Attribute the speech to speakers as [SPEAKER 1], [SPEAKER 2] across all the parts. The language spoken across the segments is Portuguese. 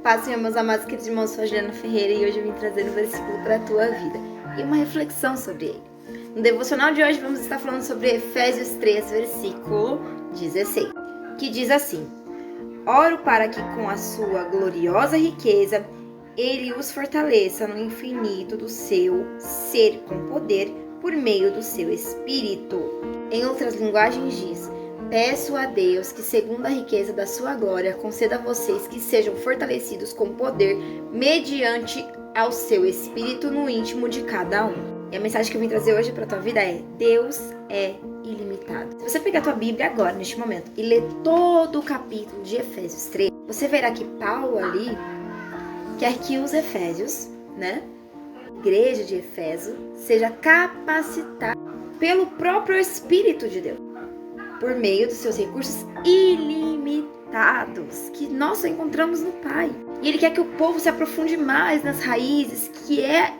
[SPEAKER 1] Paz, meus amados queridos irmãos, sou a Juliana Ferreira e hoje eu vim trazer um versículo para a tua vida e uma reflexão sobre ele. No devocional de hoje vamos estar falando sobre Efésios 3, versículo 16, que diz assim: Oro para que com a sua gloriosa riqueza ele os fortaleça no infinito do seu ser com poder por meio do seu Espírito. Em outras linguagens diz: Peço a Deus que, segundo a riqueza da sua glória, conceda a vocês que sejam fortalecidos com poder mediante ao seu Espírito no íntimo de cada um. E a mensagem que eu vim trazer hoje para a tua vida é: Deus é ilimitado. Se você pegar a tua Bíblia agora, neste momento, e ler todo o capítulo de Efésios 3, você verá que Paulo ali quer que os Efésios, a igreja de Efésio, seja capacitada pelo próprio Espírito de Deus, por meio dos seus recursos ilimitados, que nós só encontramos no Pai. E Ele quer que o povo se aprofunde mais nas raízes, que é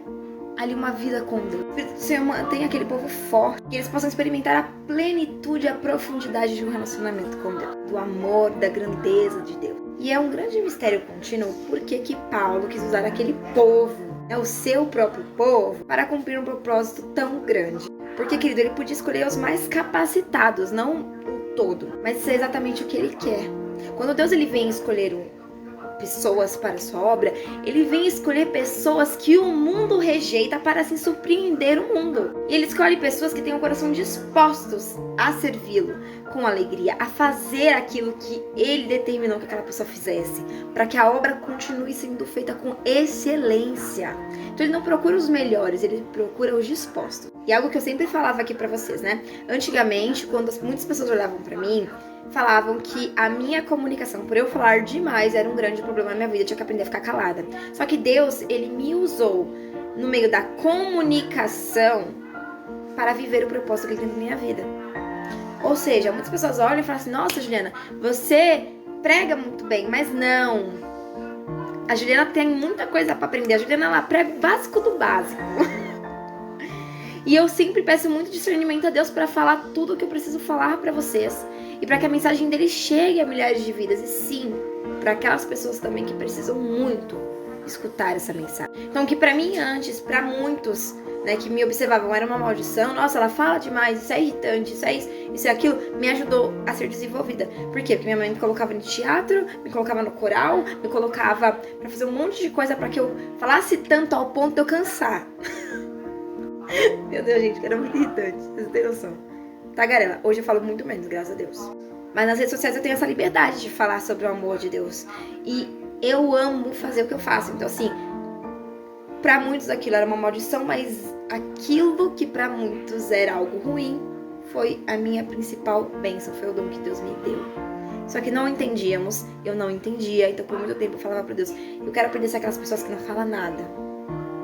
[SPEAKER 1] ali uma vida com Deus. O Espírito do Senhor mantém aquele povo forte, que eles possam experimentar a plenitude e a profundidade de um relacionamento com Deus, do amor, da grandeza de Deus. E é um grande mistério contínuo porque que Paulo quis usar aquele povo, o seu próprio povo, para cumprir um propósito tão grande. Porque, querido, ele podia escolher os mais capacitados, não o todo, mas isso é exatamente o que ele quer. Quando Deus ele vem escolher pessoas para a sua obra, ele vem escolher pessoas que o mundo rejeita para assim surpreender o mundo. E ele escolhe pessoas que têm o coração dispostos a servi-lo com alegria, a fazer aquilo que ele determinou que aquela pessoa fizesse, para que a obra continue sendo feita com excelência. Então ele não procura os melhores, ele procura os dispostos. E algo que eu sempre falava aqui para vocês, Antigamente, quando muitas pessoas olhavam para mim, falavam que a minha comunicação, por eu falar demais, era um grande problema na minha vida, eu tinha que aprender a ficar calada. Só que Deus, ele me usou no meio da comunicação para viver o propósito que ele tem na minha vida. Ou seja, muitas pessoas olham e falam assim: nossa, Juliana, você prega muito bem, mas não. A Juliana tem muita coisa para aprender. A Juliana, ela prega o básico do básico. E eu sempre peço muito discernimento a Deus para falar tudo o que eu preciso falar para vocês. E para que a mensagem dele chegue a milhares de vidas. E sim, para aquelas pessoas também que precisam muito escutar essa mensagem. Então, que para mim antes, para muitos, que me observavam, era uma maldição. Nossa, ela fala demais, isso é irritante, isso é isso, isso é aquilo. Me ajudou a ser desenvolvida. Por quê? Porque minha mãe me colocava no teatro, me colocava no coral, me colocava para fazer um monte de coisa para que eu falasse tanto ao ponto de eu cansar. Meu Deus, gente, era muito irritante, vocês não têm noção. Tagarela, hoje eu falo muito menos, graças a Deus. Mas nas redes sociais eu tenho essa liberdade de falar sobre o amor de Deus. E eu amo fazer o que eu faço. Então, assim, pra muitos aquilo era uma maldição, mas aquilo que pra muitos era algo ruim foi a minha principal bênção, foi o dom que Deus me deu. Só que não entendíamos, eu não entendia. Então, por muito tempo eu falava pra Deus: eu quero aprender a ser aquelas pessoas que não falam nada.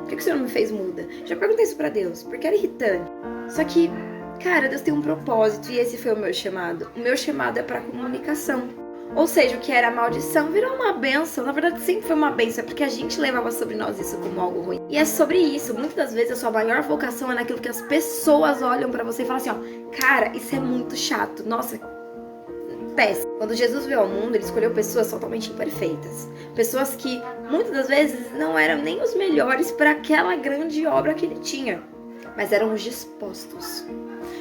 [SPEAKER 1] Por que o Senhor não me fez muda? Já perguntei isso pra Deus, porque era irritante. Só que, cara, Deus tem um propósito e esse foi o meu chamado. O meu chamado é pra comunicação. Ou seja, o que era maldição virou uma bênção. Na verdade, sempre foi uma bênção, é porque a gente levava sobre nós isso como algo ruim. E é sobre isso. Muitas das vezes a sua maior vocação é naquilo que as pessoas olham pra você e falam assim: cara, isso é muito chato. Nossa, péssimo. Quando Jesus veio ao mundo, ele escolheu pessoas totalmente imperfeitas. Pessoas que, muitas das vezes, não eram nem os melhores para aquela grande obra que ele tinha. Mas eram os dispostos.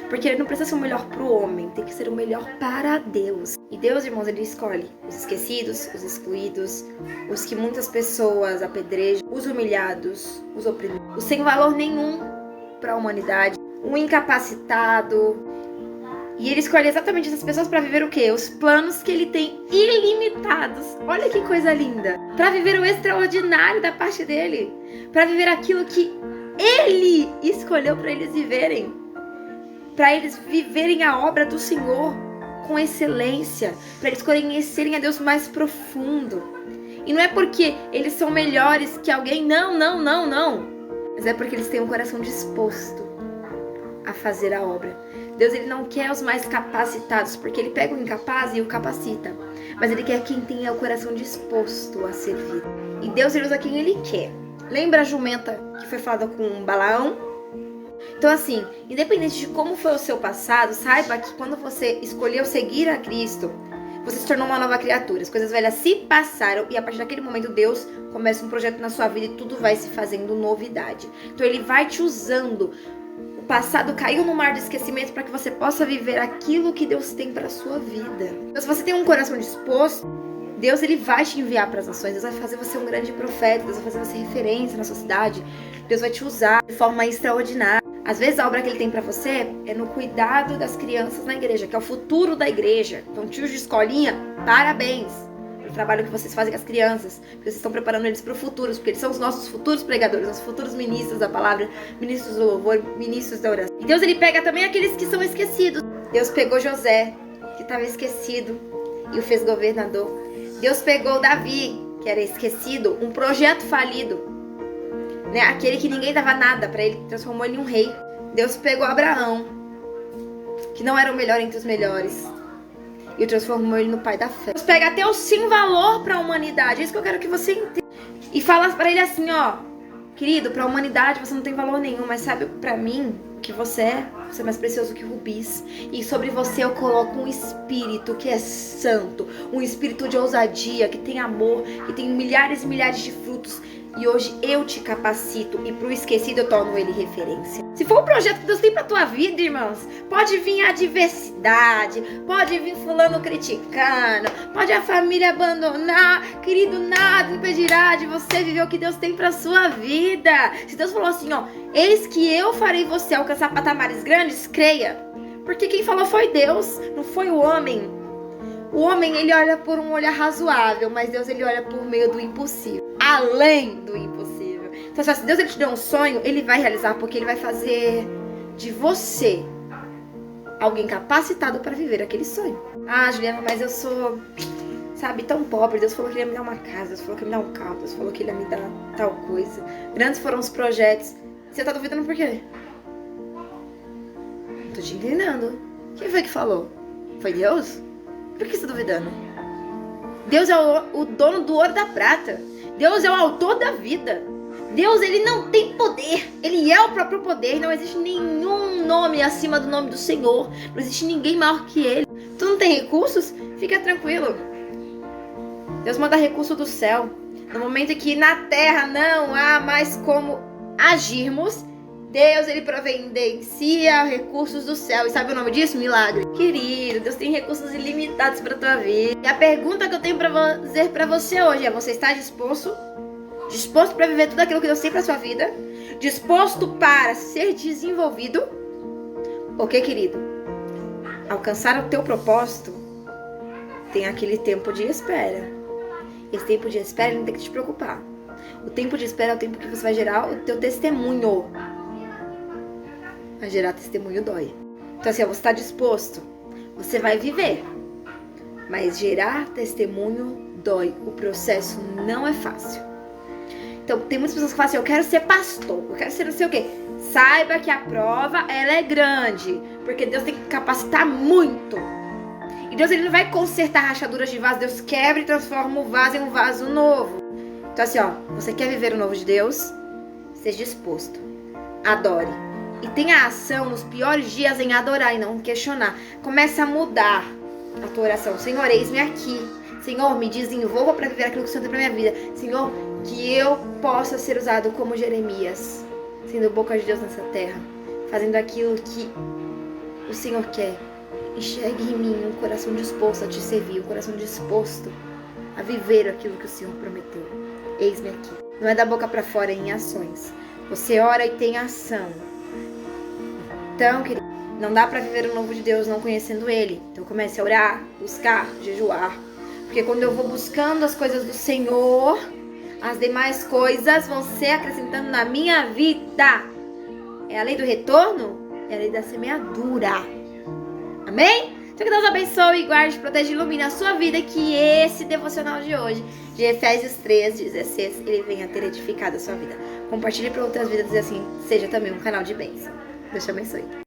[SPEAKER 1] Porque ele não precisa ser o melhor para o homem, tem que ser o melhor para Deus. E Deus, irmãos, ele escolhe os esquecidos, os excluídos, os que muitas pessoas apedrejam, os humilhados, os oprimidos, os sem valor nenhum para a humanidade, o incapacitado. E ele escolhe exatamente essas pessoas para viver o quê? Os planos que ele tem ilimitados. Olha que coisa linda! Para viver o extraordinário da parte dele. Para viver aquilo que ele escolheu para eles viverem. Para eles viverem a obra do Senhor com excelência. Para eles conhecerem a Deus mais profundo. E não é porque eles são melhores que alguém. Não. Mas é porque eles têm um coração disposto a fazer a obra. Deus, ele não quer os mais capacitados, porque ele pega o incapaz e o capacita. Mas ele quer quem tenha o coração disposto a servir. E Deus, ele usa quem ele quer. Lembra a jumenta que foi falada com Balaão? Então, assim, independente de como foi o seu passado, saiba que quando você escolheu seguir a Cristo, Você se tornou uma nova criatura. As coisas velhas se passaram e a partir daquele momento Deus começa um projeto na sua vida e tudo vai se fazendo novidade. Então Ele vai te usando. O passado caiu no mar de esquecimento para que você possa viver aquilo que Deus tem para sua vida. Então se você tem um coração disposto, Deus ele vai te enviar para as nações. Deus vai fazer você um grande profeta. Deus vai fazer você referência na sua cidade. Deus vai te usar de forma extraordinária. Às vezes a obra que ele tem pra você é no cuidado das crianças na igreja, que é o futuro da igreja. Então, tios de escolinha, parabéns pelo trabalho que vocês fazem com as crianças, porque vocês estão preparando eles para o futuro, porque eles são os nossos futuros pregadores, nossos futuros ministros da palavra, ministros do louvor, ministros da oração. E Deus ele pega também aqueles que são esquecidos. Deus pegou José, que estava esquecido, e o fez governador. Deus pegou Davi, que era esquecido, um projeto falido. Né? Aquele que ninguém dava nada pra ele, transformou ele em um rei. Deus pegou Abraão, que não era o melhor entre os melhores, e o transformou ele no pai da fé. Deus pega até o sem valor pra humanidade. É isso que eu quero que você entenda. E fala pra ele assim, ó, querido, pra humanidade você não tem valor nenhum, mas sabe pra mim o que você é? Você é mais precioso que rubis. E sobre você eu coloco um espírito que é santo, um espírito de ousadia, que tem amor, que tem milhares e milhares de frutos. E hoje eu te capacito e pro esquecido eu torno ele referência. Se for o projeto que Deus tem pra tua vida, irmãos, pode vir a adversidade, pode vir fulano criticando, pode a família abandonar, querido, nada impedirá de você viver o que Deus tem pra sua vida. Se Deus falou assim, ó, eis que eu farei você alcançar patamares grandes, creia. Porque quem falou foi Deus, não foi o homem. O homem, ele olha por um olhar razoável, mas Deus, ele olha por meio do impossível. Além do impossível. Então, se Deus ele te deu um sonho, ele vai realizar, porque ele vai fazer de você alguém capacitado para viver aquele sonho. Ah, Juliana, mas eu sou, sabe, tão pobre. Deus falou que ele ia me dar uma casa, Deus falou que ele ia me dar um carro, Deus falou que ele ia me dar tal coisa. Grandes foram os projetos. Você tá duvidando por quê? Não tô te entendendo. Quem foi que falou? Foi Deus? Por que você tá duvidando? Deus é o dono do ouro e da prata. Deus é o autor da vida. Deus, ele não tem poder. Ele é o próprio poder. Não existe nenhum nome acima do nome do Senhor. Não existe ninguém maior que ele. Tu não tem recursos? Fica tranquilo. Deus manda recurso do céu. No momento em que na terra não há mais como agirmos, Deus, ele providencia recursos do céu. E sabe o nome disso? Milagre. Querido, Deus tem recursos ilimitados para tua vida. E a pergunta que eu tenho para fazer para você hoje é: você está disposto? Disposto para viver tudo aquilo que Deus tem para sua vida? Disposto para ser desenvolvido? Ok, querido? Alcançar o teu propósito tem aquele tempo de espera. Esse tempo de espera não tem que te preocupar. O tempo de espera é o tempo que você vai gerar o teu testemunho. Mas gerar testemunho dói. Então assim, ó, você está disposto, você vai viver. Mas gerar testemunho dói. O processo não é fácil. Então tem muitas pessoas que falam assim, eu quero ser pastor, eu quero ser não sei o quê. Saiba que a prova, ela é grande. Porque Deus tem que capacitar muito. E Deus, ele não vai consertar rachaduras de vaso. Deus quebra e transforma o vaso em um vaso novo. Então assim, ó, você quer viver o novo de Deus? Seja disposto. Adore. E tenha ação nos piores dias em adorar e não questionar. Comece a mudar a tua oração. Senhor, eis-me aqui. Senhor, me desenvolva para viver aquilo que o Senhor tem para minha vida. Senhor, que eu possa ser usado como Jeremias, sendo boca de Deus nessa terra, fazendo aquilo que o Senhor quer. Enxergue em mim um coração disposto a te servir, um coração disposto a viver aquilo que o Senhor prometeu. Eis-me aqui. Não é da boca para fora, é em ações. Você ora e tem ação. Então, querido, não dá para viver o novo de Deus não conhecendo Ele. Então comece a orar, buscar, jejuar. Porque quando eu vou buscando as coisas do Senhor, as demais coisas vão ser acrescentando na minha vida. É a lei do retorno, é a lei da semeadura. Amém? Então que Deus abençoe, guarde, proteja e ilumine a sua vida. Que esse devocional de hoje, de Efésios 3:16, ele venha ter edificado a sua vida. Compartilhe para outras vidas e assim seja também um canal de bênção. Deus te abençoe.